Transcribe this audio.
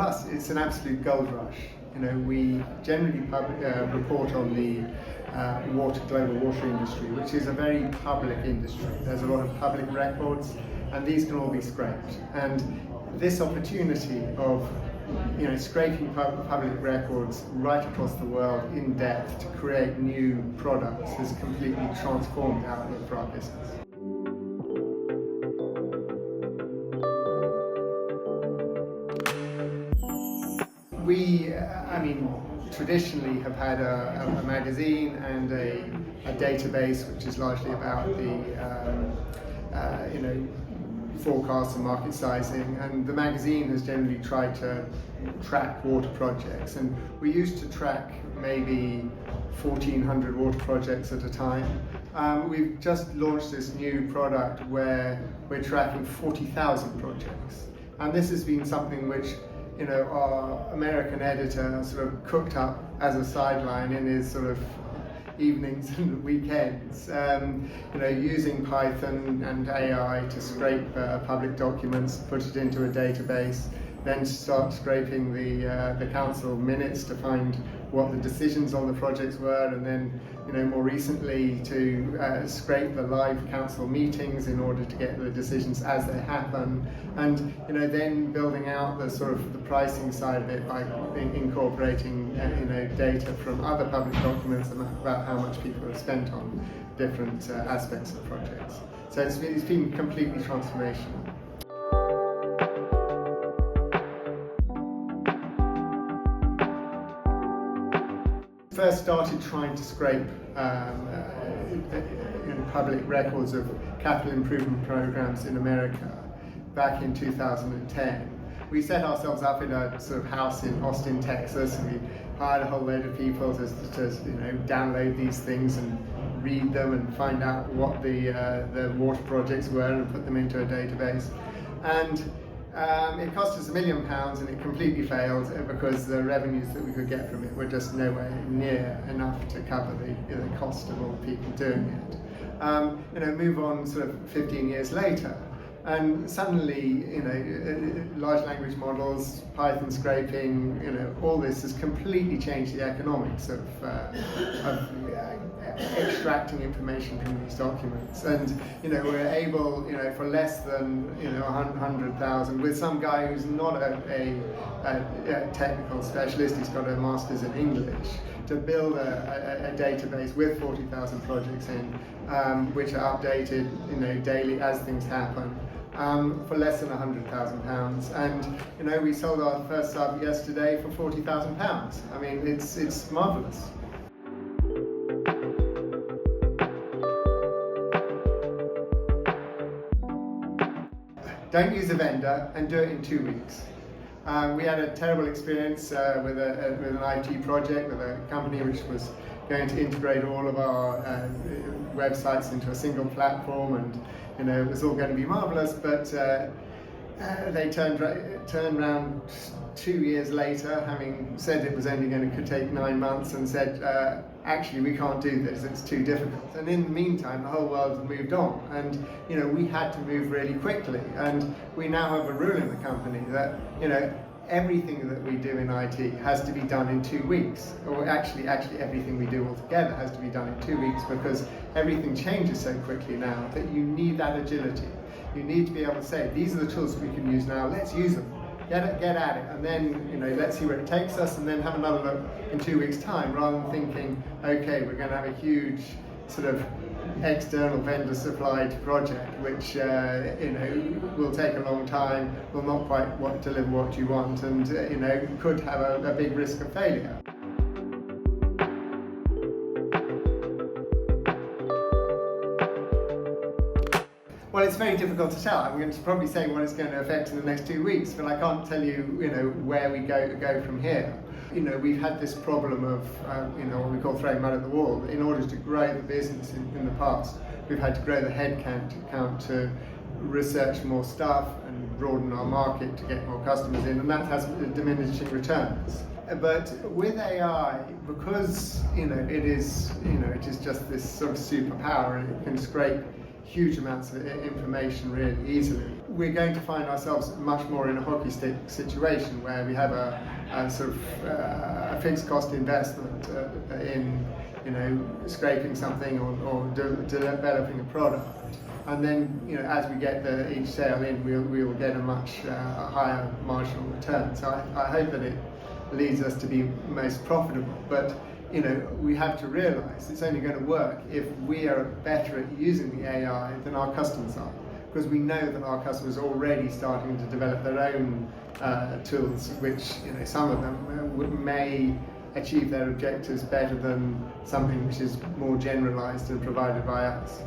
us, it's an absolute gold rush. We generally report on the global water industry, which is a very public industry. There's a lot of public records, and these can all be scraped. And this opportunity of scraping public records right across the world in depth to create new products has completely transformed the outlook for our business. We, traditionally have had a magazine and a database which is largely about the forecasts and market sizing, and the magazine has generally tried to track water projects, and we used to track maybe 1,400 water projects at a time. We've just launched this new product where we're tracking 40,000 projects, and this has been something which our American editor sort of cooked up as a sideline in his sort of evenings and weekends, using Python and AI to scrape public documents, put it into a database, then start scraping the council minutes to find what the decisions on the projects were, and then more recently to scrape the live council meetings in order to get the decisions as they happen, and then building out the sort of the pricing side of it by incorporating data from other public documents about how much people have spent on different aspects of projects. So it's been completely transformational. First started trying to scrape public records of capital improvement programs in America back in 2010. We set ourselves up in a sort of house in Austin, Texas, and we hired a whole load of people to download these things and read them and find out what the water projects were and put them into a database. And it cost us £1 million, and it completely failed because the revenues that we could get from it were just nowhere near enough to cover the cost of all the people doing it. Move on sort of 15 years later, and suddenly large language models, Python scraping, all this has completely changed the economics of extracting information from these documents, and we're able, for less than 100,000, with some guy who's not a technical specialist, he's got a master's in English, to build a database with 40,000 projects in, which are updated daily as things happen, for less than £100,000, and we sold our first sub yesterday for £40,000. I mean, it's marvelous. Don't use a vendor and do it in 2 weeks. We had a terrible experience with an IT project with a company which was going to integrate all of our websites into a single platform, and it was all going to be marvelous, but they turned around 2 years later, having said it was only going to take 9 months, and said, actually, we can't do this, it's too difficult. And in the meantime, the whole world had moved on, and we had to move really quickly. And we now have a rule in the company that everything that we do in IT has to be done in 2 weeks, or actually everything we do altogether has to be done in 2 weeks, because everything changes so quickly now that you need that agility. You need to be able to say, these are the tools that we can use now, let's use them. Get at it, and then let's see where it takes us, and then have another look in 2 weeks' time, rather than thinking, okay, we're going to have a huge sort of external vendor supplied project, which will take a long time, will not quite deliver what you want, and could have a big risk of failure. Well, it's very difficult to tell. I'm going to probably say what it's going to affect in the next 2 weeks, but I can't tell you, where we go from here. We've had this problem of, what we call throwing mud at the wall. In order to grow the business in the past, we've had to grow the head count to research more stuff and broaden our market to get more customers in, and that has diminishing returns. But with AI, because it is just this sort of superpower, and it can scrape huge amounts of information really easily. We're going to find ourselves much more in a hockey stick situation where we have a sort of a fixed cost investment in scraping something or developing a product, and then as we get each sale in, we will get a much higher marginal return. So I hope that it leads us to be most profitable, but we have to realise it's only going to work if we are better at using the AI than our customers are, because we know that our customers are already starting to develop their own tools, which some of them may achieve their objectives better than something which is more generalised and provided by us.